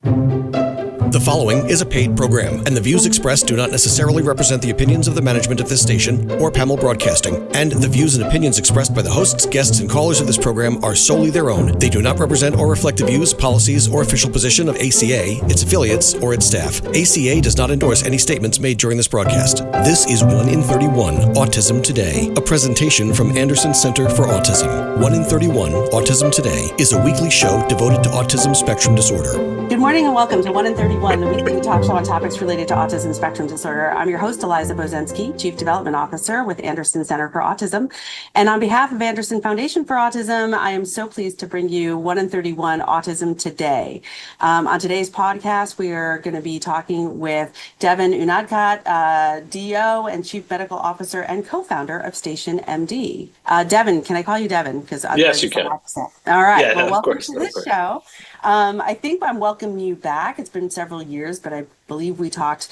The following is a paid program, and the views expressed do not necessarily represent the opinions of the management of this station or Pamel Broadcasting. And the views and opinions expressed by the hosts, guests, and callers of this program are solely their own. They do not represent or reflect the views, policies, or official position of ACA, its affiliates, or its staff. ACA does not endorse any statements made during this broadcast. This is 1 in 31 Autism Today, a presentation from Anderson Center for Autism. 1 in 31 Autism Today is a weekly show devoted to autism spectrum disorder. Good morning and welcome to 1 in 31, the weekly talk show on topics related to autism spectrum disorder. I'm your host, Eliza Bozensky, Chief Development Officer with Anderson Center for Autism. And on behalf of Anderson Foundation for Autism, I am so pleased to bring you 1 in 31 Autism Today. On today's podcast, we are going to be talking with Deven Unadkat, DO and Chief Medical Officer and co-founder of StationMD. Deven, can I call you Deven? Yes, you can. All right. Yeah, well, welcome course, to this show. I think I'm welcoming you back. It's been several years, but I believe we talked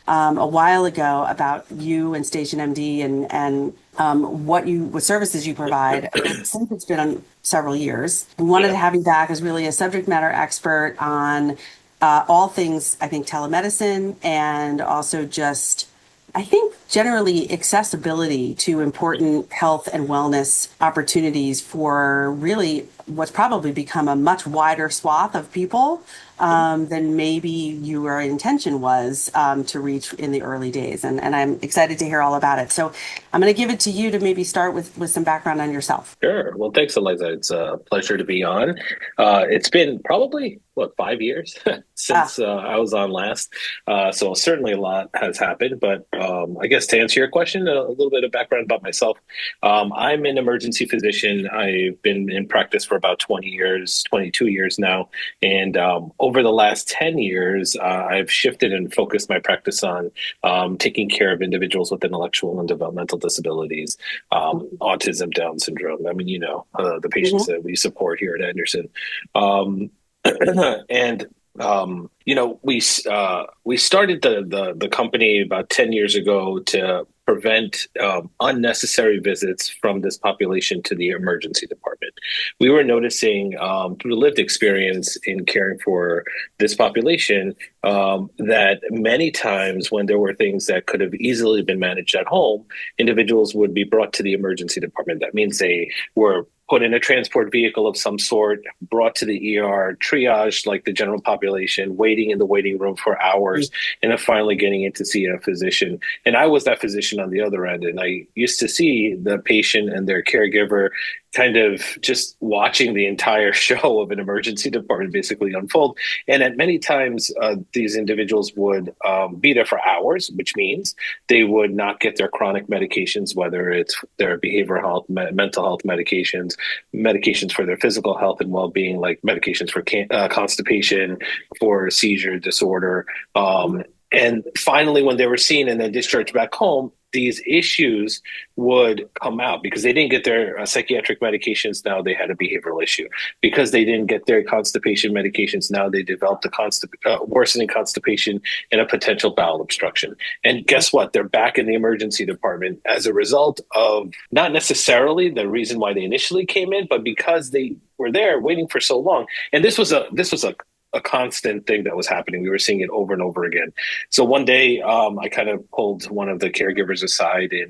a while ago about you and StationMD and what services you provide. Since it's been on several years, we wanted to have you back as really a subject matter expert on all things, I think, telemedicine and also just, I think, generally accessibility to important health and wellness opportunities for really what's probably become a much wider swath of people than maybe your intention was to reach in the early days. And I'm excited to hear all about it. So I'm going to give it to you to maybe start with some background on yourself. Sure. Well, thanks, Eliza. It's a pleasure to be on. It's been probably, 5 years since I was on last. So certainly a lot has happened. But I guess to answer your question, a little bit of background about myself. I'm an emergency physician. I've been in practice for about 22 years now. And over the last 10 years, I've shifted and focused my practice on taking care of individuals with intellectual and developmental disabilities, autism, Down syndrome. I mean, the patients that we support here at Anderson. And we started the company about 10 years ago to prevent unnecessary visits from this population to the emergency department. We were noticing through lived experience in caring for this population that many times when there were things that could have easily been managed at home, individuals would be brought to the emergency department. That means they were put in a transport vehicle of some sort, brought to the ER, triaged like the general population, waiting in the waiting room for hours, and then finally getting in to see a physician. And I was that physician on the other end, and I used to see the patient and their caregiver kind of just watching the entire show of an emergency department basically unfold. And at many times, these individuals would be there for hours, which means they would not get their chronic medications, whether it's their behavioral health, mental health medications for their physical health and well-being, like medications for constipation, for seizure disorder. And finally, when they were seen and then discharged back home, these issues would come out because they didn't get their psychiatric medications. Now they had a behavioral issue. Because they didn't get their constipation medications. Now they developed a worsening constipation and a potential bowel obstruction. And guess what? They're back in the emergency department as a result of not necessarily the reason why they initially came in, but because they were there waiting for so long. And this was a constant thing that was happening. We were seeing it over and over again. So one day, I kind of pulled one of the caregivers aside in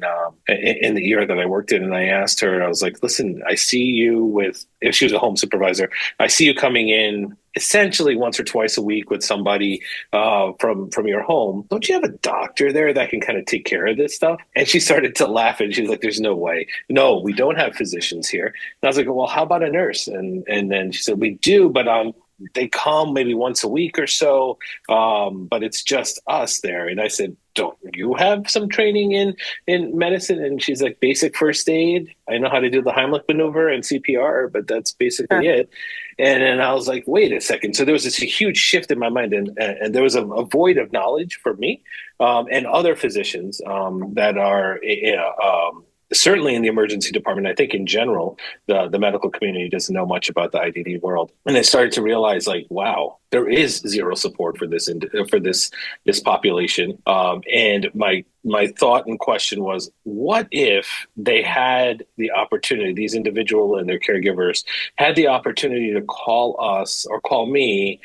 the ER that I worked in, and I asked her, I was like, listen, I see you if she was a home supervisor, I see you coming in essentially once or twice a week with somebody from your home. Don't you have a doctor there that can kind of take care of this stuff? And she started to laugh, and she's like, there's no way. No, we don't have physicians here. And I was like, well, how about a nurse? And then she said, we do, but they come maybe once a week or so, but it's just us there. And I said, don't you have some training in medicine? And she's like, basic first aid. I know how to do the Heimlich maneuver and CPR, but that's basically it. And then I was like, wait a second. So there was this huge shift in my mind, and there was a void of knowledge for me and other physicians that are certainly in the emergency department. I think in general, the medical community doesn't know much about the IDD world. And I started to realize, like, wow, there is zero support for this population. And my thought and question was, what if they had the opportunity, these individuals and their caregivers had the opportunity to call us or call me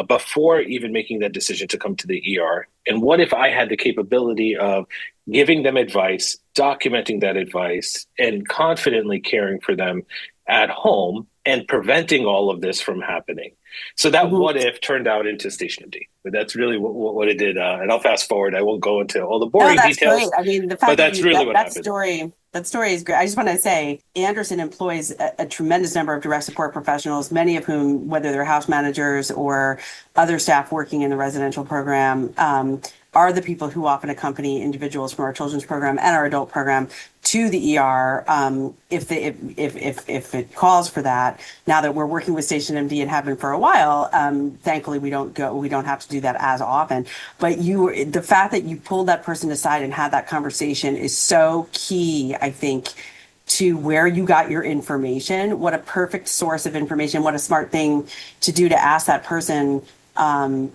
before even making that decision to come to the ER? And what if I had the capability of giving them advice, documenting that advice, and confidently caring for them at home and preventing all of this from happening? So that Mhm. what if turned out into StationMD. But that's really what it did. And I'll fast forward. I won't go into all the No, boring that's great. details, I mean, the but fact that that's you really that what that happened. story is great. I just want to say Anderson employs a tremendous number of direct support professionals, many of whom, whether they're house managers or other staff working in the residential program, are the people who often accompany individuals from our children's program and our adult program to the ER if it calls for that. Now that we're working with StationMD and have been for a while, thankfully we don't have to do that as often. But the fact that you pulled that person aside and had that conversation is so key, I think, to where you got your information. What a perfect source of information. What a smart thing to do to ask that person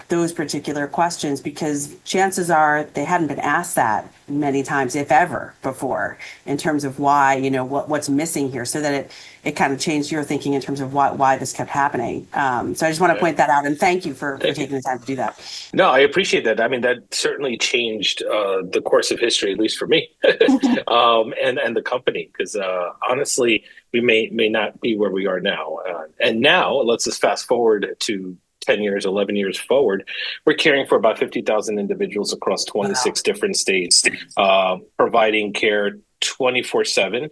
those particular questions, because chances are they hadn't been asked that many times, if ever, before, in terms of why, what's missing here, so that it kind of changed your thinking in terms of why this kept happening. So I just want to Yeah. point that out, and thank you for Thank you. taking the time to do that. No, I appreciate that. I mean, that certainly changed the course of history, at least for me, and the company. Because honestly, we may not be where we are now. And now, let's just fast forward to 10 years, 11 years forward. We're caring for about 50,000 individuals across Wow. 26 different states, providing care 24/7.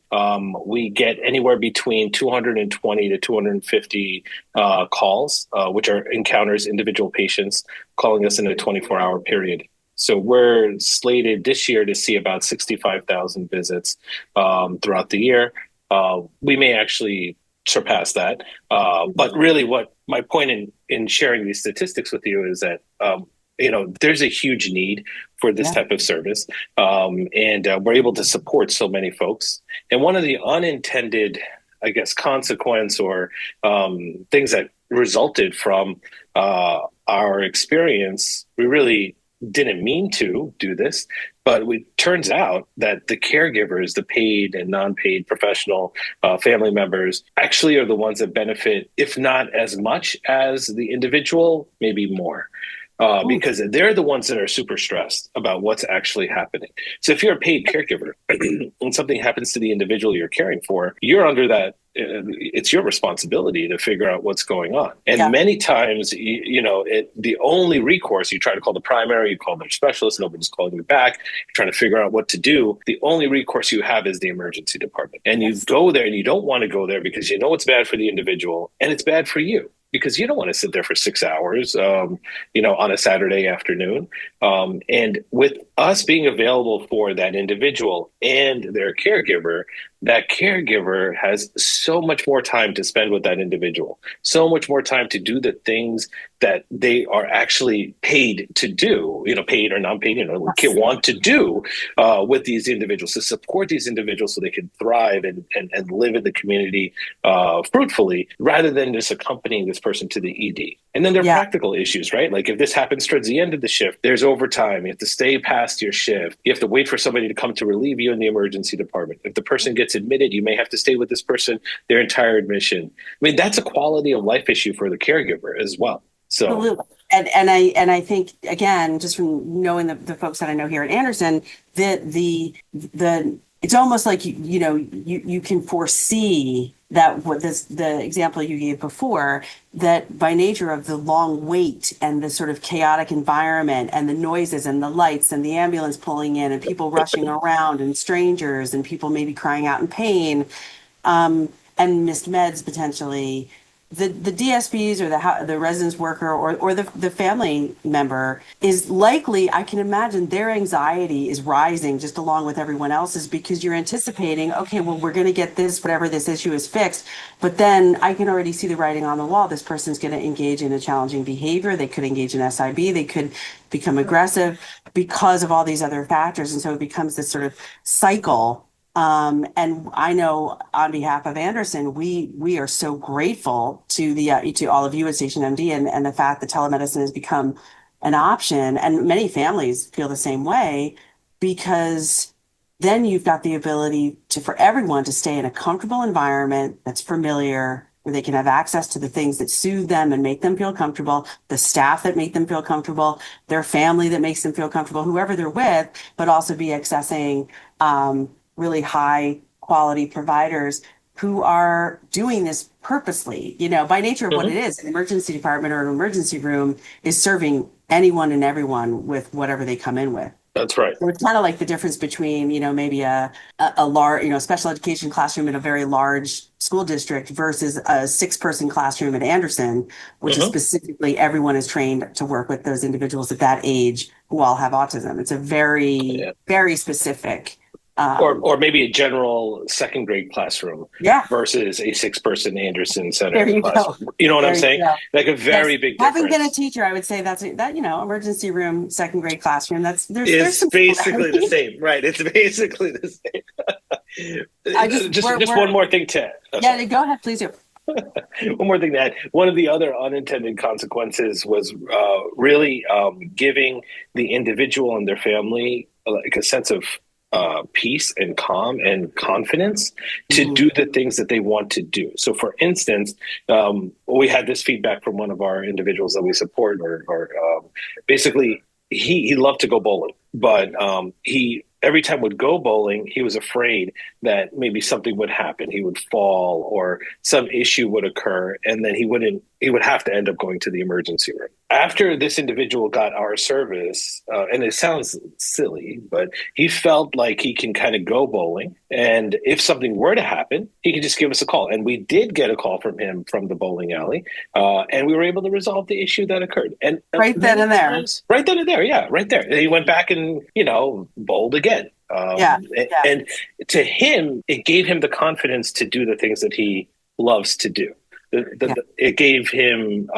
We get anywhere between 220 to 250 calls, which are encounters, individual patients calling us in a 24-hour period. So we're slated this year to see about 65,000 visits throughout the year. We may actually surpass that. But really, what my point in sharing these statistics with you is that there's a huge need for this Yeah. type of service, and we're able to support so many folks. And one of the unintended, I guess, consequence or things that resulted from our experience, we really didn't mean to do this, but it turns out that the caregivers, the paid and non-paid professional family members, actually are the ones that benefit, if not as much as the individual, maybe more. Because they're the ones that are super stressed about what's actually happening. So if you're a paid caregiver and something happens to the individual you're caring for, you're under that. It's your responsibility to figure out what's going on. And Yeah. many times, the only recourse, you try to call the primary, you call their specialist, nobody's calling you back, you're trying to figure out what to do. The only recourse you have is the emergency department. And you go there and you don't want to go there because you know it's bad for the individual and it's bad for you, because you don't want to sit there for 6 hours, on a Saturday afternoon. And with us being available for that individual and their caregiver, that caregiver has so much more time to spend with that individual, so much more time to do the things that they are actually paid to do, paid or non-paid, want to do with these individuals, to support these individuals so they can thrive and live in the community fruitfully, rather than just accompanying this person to the ED. And then there are Yeah. practical issues, right? Like if this happens towards the end of the shift, there's overtime. You have to stay past your shift. You have to wait for somebody to come to relieve you in the emergency department. If the person gets admitted, you may have to stay with this person their entire admission. I mean, that's a quality of life issue for the caregiver as well. So, Absolutely. And I think, again, just from knowing the folks that I know here at Anderson, that the it's almost like you can foresee that the example you gave before, that by nature of the long wait and the sort of chaotic environment and the noises and the lights and the ambulance pulling in and people rushing around and strangers and people maybe crying out in pain, and missed meds potentially, the DSPs or the residence worker or the family member is likely, I can imagine their anxiety is rising just along with everyone else's, because you're anticipating, okay, well, we're going to get this, whatever this issue is fixed. But then I can already see the writing on the wall. This person's going to engage in a challenging behavior. They could engage in SIB. They could become aggressive because of all these other factors. And so it becomes this sort of cycle. And I know on behalf of Anderson, we are so grateful to all of you at StationMD and the fact that telemedicine has become an option, and many families feel the same way, because then you've got the ability for everyone to stay in a comfortable environment that's familiar, where they can have access to the things that soothe them and make them feel comfortable, the staff that make them feel comfortable, their family that makes them feel comfortable, whoever they're with, but also be accessing really high quality providers who are doing this purposely. By nature of what it is, an emergency department or an emergency room is serving anyone and everyone with whatever they come in with. That's right. So it's kind of like the difference between, maybe a large, special education classroom in a very large school district versus a 6-person classroom at Anderson, which is specifically everyone is trained to work with those individuals at that age who all have autism. It's a very, very specific. Or maybe a general second grade classroom versus a 6-person Anderson Center classroom. Go. You know what I'm saying? Like a very big difference. Having been a teacher, I would say that emergency room, second grade classroom. There's basically the same, right? It's basically the same. Just one more thing to add. Go ahead, please do. One more thing to add. One of the other unintended consequences was really giving the individual and their family like a sense of peace and calm and confidence to do the things that they want to do. So, for instance, we had this feedback from one of our individuals that we support, or basically he loved to go bowling, but he every time would go bowling, he was afraid that maybe something would happen. He would fall or some issue would occur, and then he would have to end up going to the emergency room. After this individual got our service, and it sounds silly, but he felt like he can kind of go bowling, and if something were to happen, he could just give us a call. And we did get a call from him from the bowling alley, and we were able to resolve the issue that occurred. And right then and there. Right then and there, yeah, right there. And he went back and, bowled again. And to him, it gave him the confidence to do the things that he loves to do. It gave him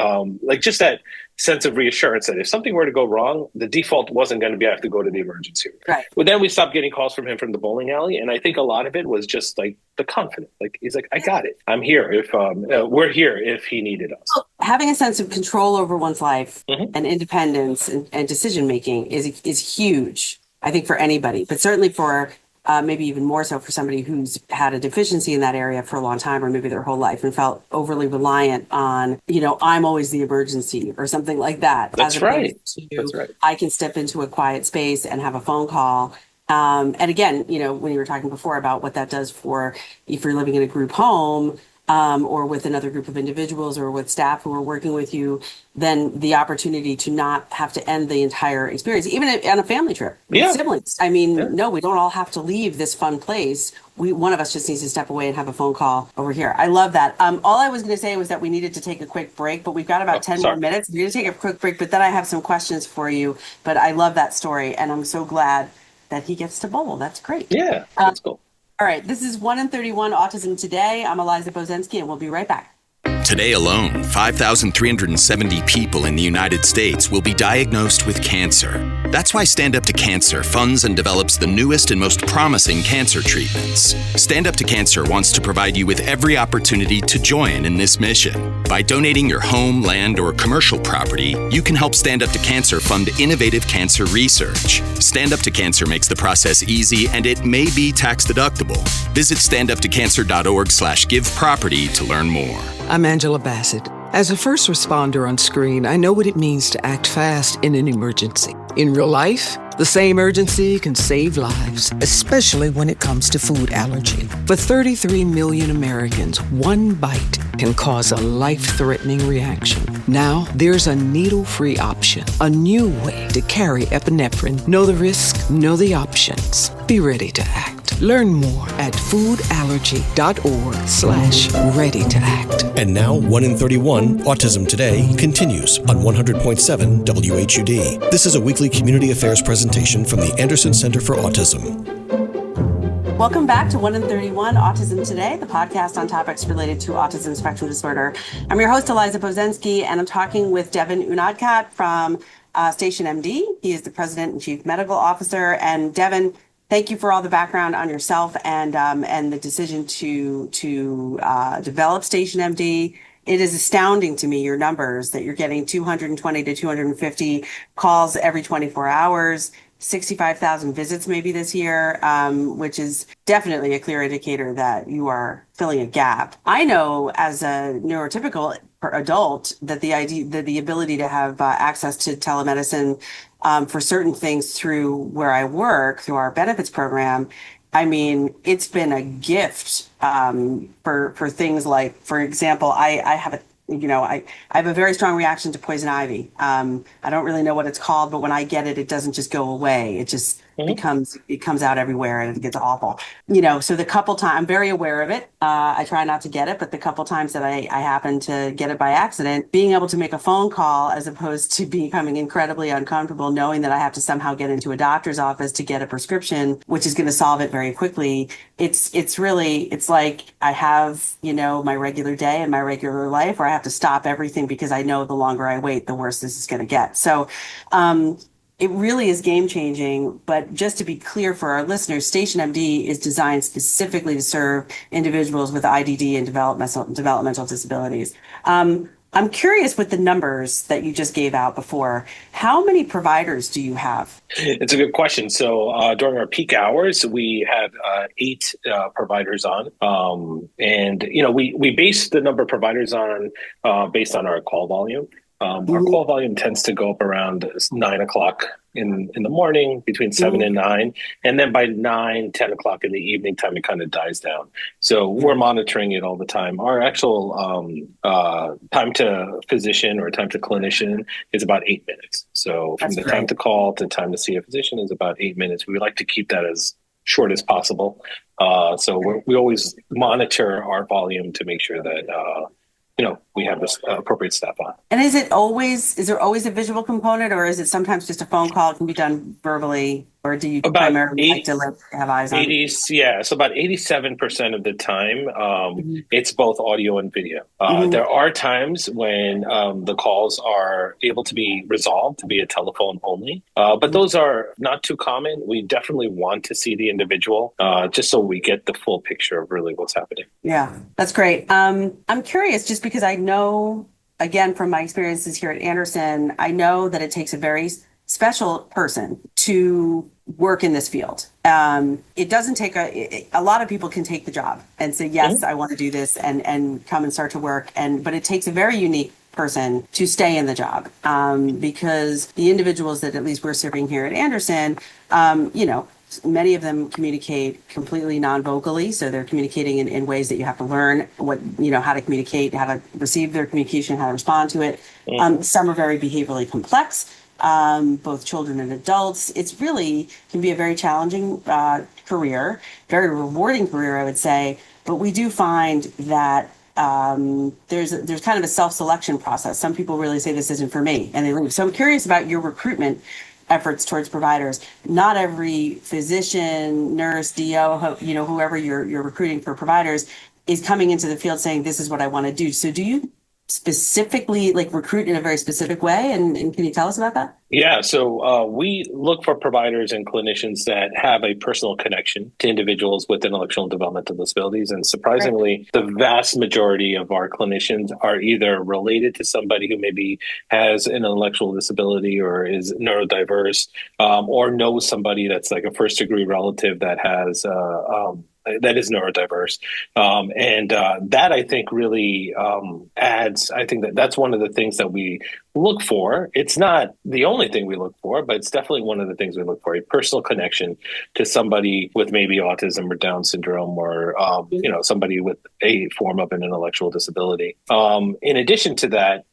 just that sense of reassurance that if something were to go wrong, the default wasn't going to be I have to go to the emergency room. Right. But then we stopped getting calls from him from the bowling alley, and I think a lot of it was just like the confidence. Like he's like, I got it. I'm here. If we're here, if he needed us. Well, having a sense of control over one's life and independence and decision making is huge. I think for anybody, but certainly for maybe even more so for somebody who's had a deficiency in that area for a long time or maybe their whole life and felt overly reliant on, I'm always the emergency or something like that. That's right. That's right. I can step into a quiet space and have a phone call. And again, when you were talking before about what that does for if you're living in a group home, or with another group of individuals or with staff who are working with you, then the opportunity to not have to end the entire experience, even on a family trip with siblings. I mean, no, we don't all have to leave this fun place. One of us just needs to step away and have a phone call over here. I love that. All I was going to say was that we needed to take a quick break, but we've got about 10 more minutes. We're going to take a quick break, but then I have some questions for you. But I love that story, and I'm so glad that he gets to bowl. That's great. Yeah, that's cool. All right, this is 1 in 31 Autism Today. I'm Eliza Bozensky, and we'll be right back. Today alone, 5,370 people in the United States will be diagnosed with cancer. That's why Stand Up to Cancer funds and develops the newest and most promising cancer treatments. Stand Up to Cancer wants to provide you with every opportunity to join in this mission. By donating your home, land, or commercial property, you can help Stand Up to Cancer fund innovative cancer research. Stand Up to Cancer makes the process easy, and it may be tax deductible. Visit standuptocancer.org/giveproperty to learn more. I'm Angela Bassett. As a first responder on screen, I know what it means to act fast in an emergency. In real life, the same urgency can save lives, especially when it comes to food allergy. For 33 million Americans, one bite can cause a life-threatening reaction. Now, there's a needle-free option, a new way to carry epinephrine. Know the risk, know the options. Be ready to act. Learn more at foodallergy.org/ready to act. And now, 1 in 31 Autism Today continues on 100.7 WHUD. This is a weekly community affairs presentation from the Anderson Center for Autism. Welcome back to 1 in 31 Autism Today, the podcast on topics related to autism spectrum disorder. I'm your host, Eliza Bozensky, and I'm talking with Deven Unadkat from StationMD. He is the president and chief medical officer. And Deven, thank you for all the background on yourself and the decision to develop StationMD. It is astounding to me, your numbers, that you're getting 220 to 250 calls every 24 hours, 65,000 visits maybe this year, which is definitely a clear indicator that you are filling a gap. I know as a neurotypical adult that the ability to have access to telemedicine for certain things through where I work, through our benefits program, I mean, it's been a gift for things like, for example, I have I have a very strong reaction to poison ivy. I don't really know what it's called, but when I get it, it doesn't just go away. It just it comes out everywhere and it gets awful. So the couple times I'm very aware of it. I try not to get it, but the couple times that I happen to get it by accident, being able to make a phone call as opposed to becoming incredibly uncomfortable, knowing that I have to somehow get into a doctor's office to get a prescription, which is going to solve it very quickly. It's like I have, my regular day and my regular life where I have to stop everything because I know the longer I wait, the worse this is going to get. So, it really is game changing. But just to be clear for our listeners, StationMD is designed specifically to serve individuals with IDD and developmental disabilities. I'm curious with the numbers that you just gave out before, how many providers do you have? It's a good question. So during our peak hours, we have 8 providers on. And we base the number of providers on based on our call volume. Our call volume tends to go up around 9 o'clock in the morning, between 7 and 9. And then by 9, 10 o'clock in the evening time, it kind of dies down. So we're monitoring it all the time. Our actual time to physician or time to clinician is about 8 minutes. So from the time to call to time to see a physician is about 8 minutes. We like to keep that as short as possible. So we always monitor our volume to make sure that we have this appropriate staff on. And is there always a visual component, or is it sometimes just a phone call? It can be done verbally, or do you primarily like to have eyes on it? Yeah, so about 87% of the time, it's both audio and video. There are times when the calls are able to be resolved via telephone only, but those are not too common. We definitely want to see the individual just so we get the full picture of really what's happening. Yeah, that's great. I'm curious, just because I know, again, from my experiences here at Anderson, I know that it takes a very special person to work in this field. It doesn't take a lot of people can take the job and say, yes, I want to do this and come and start to work. But it takes a very unique person to stay in the job because the individuals that at least we're serving here at Anderson, many of them communicate completely non-vocally. So they're communicating in ways that you have to learn how to communicate, how to receive their communication, how to respond to it. Some are very behaviorally complex, both children and adults. It's really can be a very challenging career, very rewarding career, I would say. But we do find that there's kind of a self-selection process. Some people really say this isn't for me and they leave. So I'm curious about your recruitment efforts towards providers. Not every physician, nurse, DO, whoever you're recruiting for providers is coming into the field saying, this is what I want to do. So do you specifically recruit in a very specific way? And can you tell us about that? Yeah, so we look for providers and clinicians that have a personal connection to individuals with intellectual and developmental disabilities. And surprisingly, the vast majority of our clinicians are either related to somebody who maybe has an intellectual disability or is neurodiverse, or knows somebody that's like a first degree relative that has that is neurodiverse. That I think really adds, I think that's one of the things that we look for. It's not the only thing we look for, but it's definitely one of the things we look for, a personal connection to somebody with maybe autism or Down syndrome or, somebody with a form of an intellectual disability. In addition to that,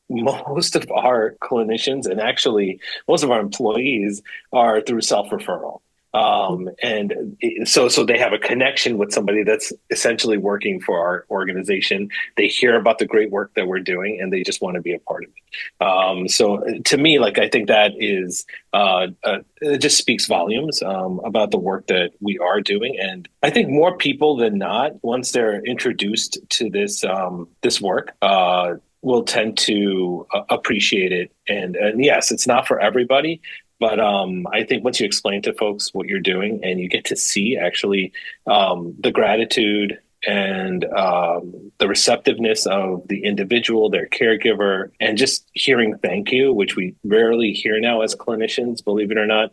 most of our clinicians and actually most of our employees are through self-referral. And so they have a connection with somebody that's essentially working for our organization. They hear about the great work that we're doing and they just want to be a part of it. So to me, I think that is, it just speaks volumes, about the work that we are doing. And I think more people than not, once they're introduced to this work, will tend to appreciate it. And yes, it's not for everybody. But I think once you explain to folks what you're doing and you get to see actually the gratitude and the receptiveness of the individual, their caregiver, and just hearing thank you, which we rarely hear now as clinicians, believe it or not.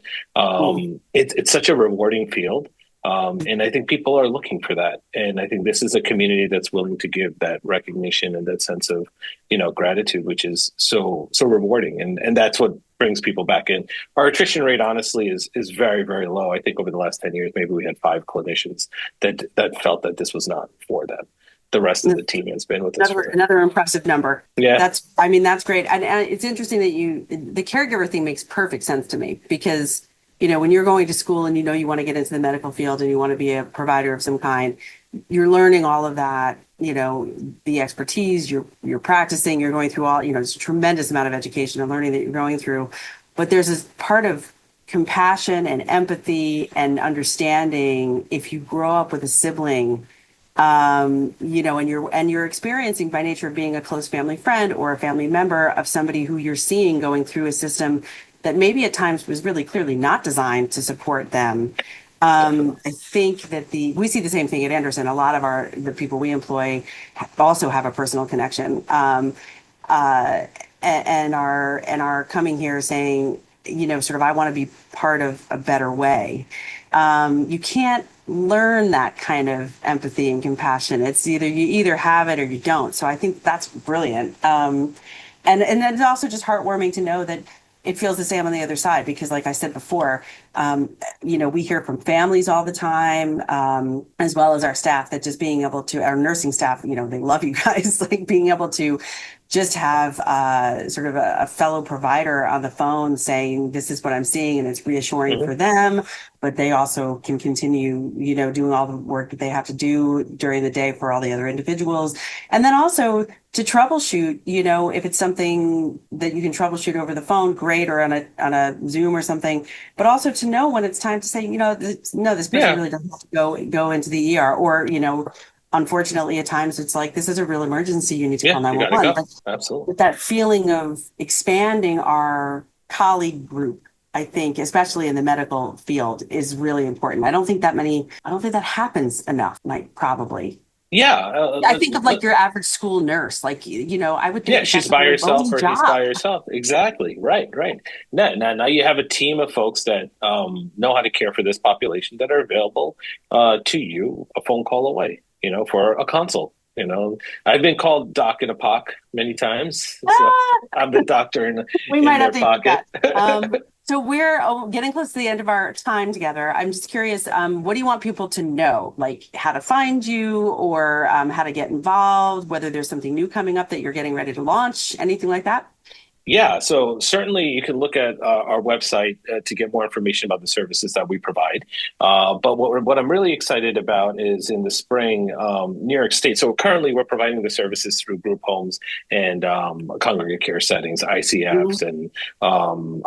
It's such a rewarding field. And I think people are looking for that. And I think this is a community that's willing to give that recognition and that sense of, gratitude, which is so rewarding. And that's what brings people back in. Our attrition rate, honestly, is very, very low. I think over the last 10 years, maybe we had 5 clinicians that felt that this was not for them. The rest of the team has been with us. Another impressive number. Yeah. That's great. And it's interesting that the caregiver thing makes perfect sense to me because, when you're going to school and you want to get into the medical field and you want to be a provider of some kind, you're learning all of that, the expertise, you're practicing, you're going through all, it's a tremendous amount of education and learning that you're going through. But there's this part of compassion and empathy and understanding if you grow up with a sibling, and you're experiencing by nature of being a close family friend or a family member of somebody who you're seeing going through a system that maybe at times was really clearly not designed to support them. I think that we see the same thing at Anderson. A lot of the people we employ also have a personal connection, and are coming here saying, sort of, I want to be part of a better way. You can't learn that kind of empathy and compassion. It's you either have it or you don't. So I think that's brilliant. And then it's also just heartwarming to know that it feels the same on the other side, because like I said before, we hear from families all the time, as well as our staff, that just being able to, our nursing staff, they love you guys, like being able to just have sort of a fellow provider on the phone saying, this is what I'm seeing, and it's reassuring for them, but they also can continue, doing all the work that they have to do during the day for all the other individuals. And then also to troubleshoot, if it's something that you can troubleshoot over the phone, great, or on a Zoom or something, but also to know when it's time to say, no, this person really doesn't have to go into the ER, or, unfortunately, at times it's like, this is a real emergency, you need to call 911. Go. Absolutely. But that feeling of expanding our colleague group, I think, especially in the medical field, is really important. I don't think that happens enough, probably. Yeah. I think of your average school nurse, I would think. Yeah, she's by herself or he's by herself. Exactly. Right. Now you have a team of folks that know how to care for this population that are available to you a phone call away, for a consult. I've been called Doc in a POC many times. So I'm the doctor in their pocket. So we're getting close to the end of our time together. I'm just curious, what do you want people to know? Like how to find you, or how to get involved, whether there's something new coming up that you're getting ready to launch, anything like that? Yeah, so certainly you can look at our website to get more information about the services that we provide. But what I'm really excited about is in the spring, New York State. So currently we're providing the services through group homes and congregate care settings, ICFs and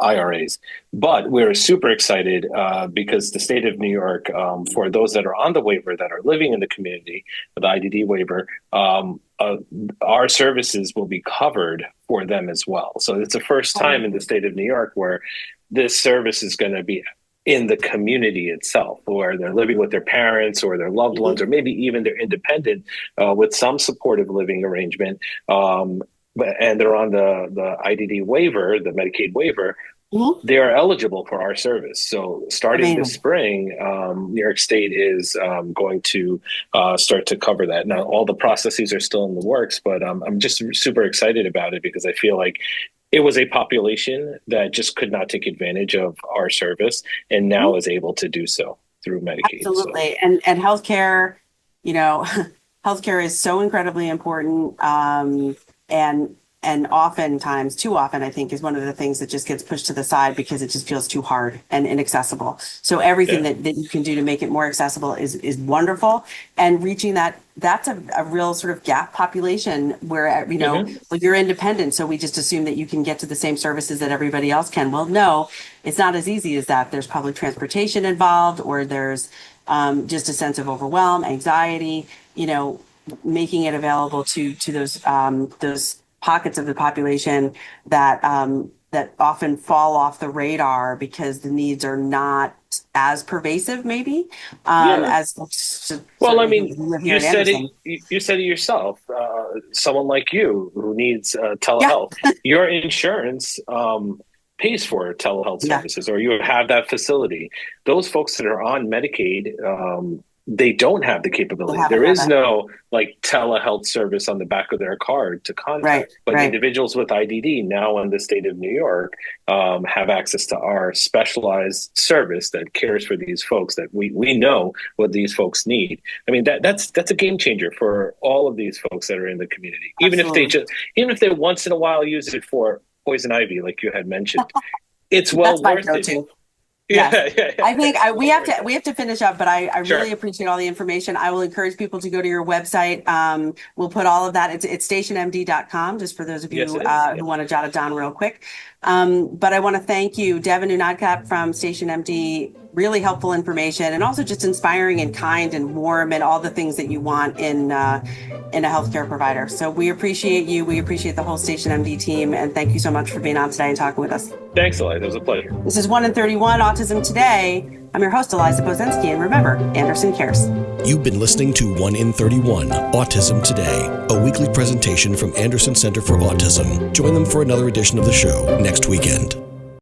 IRAs. But we're super excited because the state of New York, for those that are on the waiver that are living in the community, the IDD waiver, our services will be covered for them as well. So it's the first time in the state of New York where this service is going to be in the community itself, where they're living with their parents or their loved ones, or maybe even they're independent with some supportive living arrangement. And they're on the IDD waiver, the Medicaid waiver. They are eligible for our service. So starting this spring, New York State is going to start to cover that. Now, all the processes are still in the works, but I'm just super excited about it because I feel like it was a population that just could not take advantage of our service and now is able to do so through Medicaid. Absolutely. So. And healthcare, healthcare is so incredibly important. And oftentimes, too often, I think, is one of the things that just gets pushed to the side because it just feels too hard and inaccessible. So everything that you can do to make it more accessible is wonderful. And reaching that's a real sort of gap population where, you're independent. So we just assume that you can get to the same services that everybody else can. Well, no, it's not as easy as that. There's public transportation involved, or there's just a sense of overwhelm, anxiety, making it available to those pockets of the population that that often fall off the radar because the needs are not as pervasive, maybe, as well, I mean, live here you in said Anderson. you said it yourself. Someone like you who needs telehealth, your insurance pays for telehealth services, or you have that facility. Those folks that are on Medicaid, they don't have the capability. There is no like telehealth service on the back of their card to contact. But individuals with IDD now in the state of New York have access to our specialized service that cares for these folks, that we know what these folks need. I mean, that's a game changer for all of these folks that are in the community. Absolutely. Even if they once in a while use it for poison ivy, like you had mentioned, it's well worth it. Yeah. I think we have to finish up, but I really appreciate all the information. I will encourage people to go to your website. We'll put all of that. It's stationmd.com, just for those of you who want to jot it down real quick. But I want to thank you, Deven Unadkat from StationMD. Really helpful information, and also just inspiring and kind and warm and all the things that you want in a healthcare provider. So we appreciate you. We appreciate the whole StationMD team, and thank you so much for being on today and talking with us. Thanks, Eliza. It was a pleasure. This is 1 in 31 Autism Today. I'm your host, Eliza Bozensky, and remember, Anderson cares. You've been listening to 1 in 31 Autism Today, a weekly presentation from Anderson Center for Autism. Join them for another edition of the show next weekend.